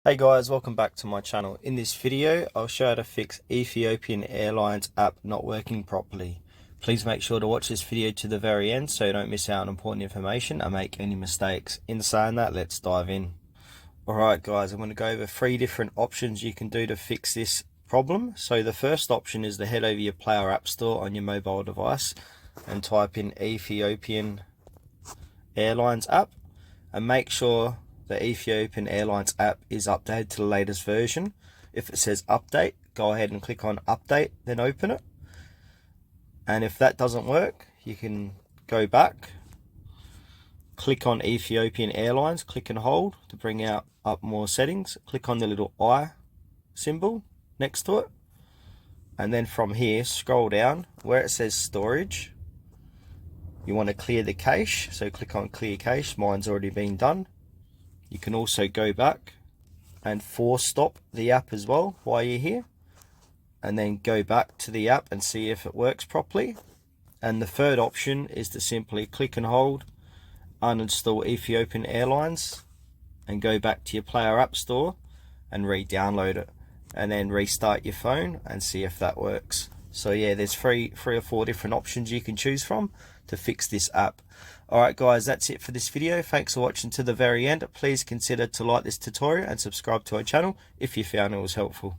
Hey guys, welcome back to my channel. In this video, I'll show you how to fix Ethiopian Airlines app not working properly. Please make sure to watch this video to the very end so you don't miss out on important information and make any mistakes. In saying that, let's dive in. Alright guys, I'm going to go over 3 different options you can do to fix this problem. So the first option is to head over your Play or App Store on your mobile device and type in Ethiopian Airlines app and make sure the Ethiopian Airlines app is updated to the latest version. If it says update, go ahead and click on update, then open it. And if that doesn't work, you can go back, click on Ethiopian Airlines, click and hold to bring up more settings. Click on the little eye symbol next to it. And then from here, scroll down where it says storage. You want to clear the cache, so click on clear cache. Mine's already been done. You can also go back and force stop the app as well while you're here, and then go back to the app and see if it works properly. And the third option is to simply click and hold, uninstall Ethiopian Airlines, and go back to your Play or App Store and re-download it, and then restart your phone and see if that works. So yeah, there's three or four different options you can choose from to fix this app. Alright guys, that's it for this video. Thanks for watching to the very end. Please consider to like this tutorial and subscribe to our channel if you found it was helpful.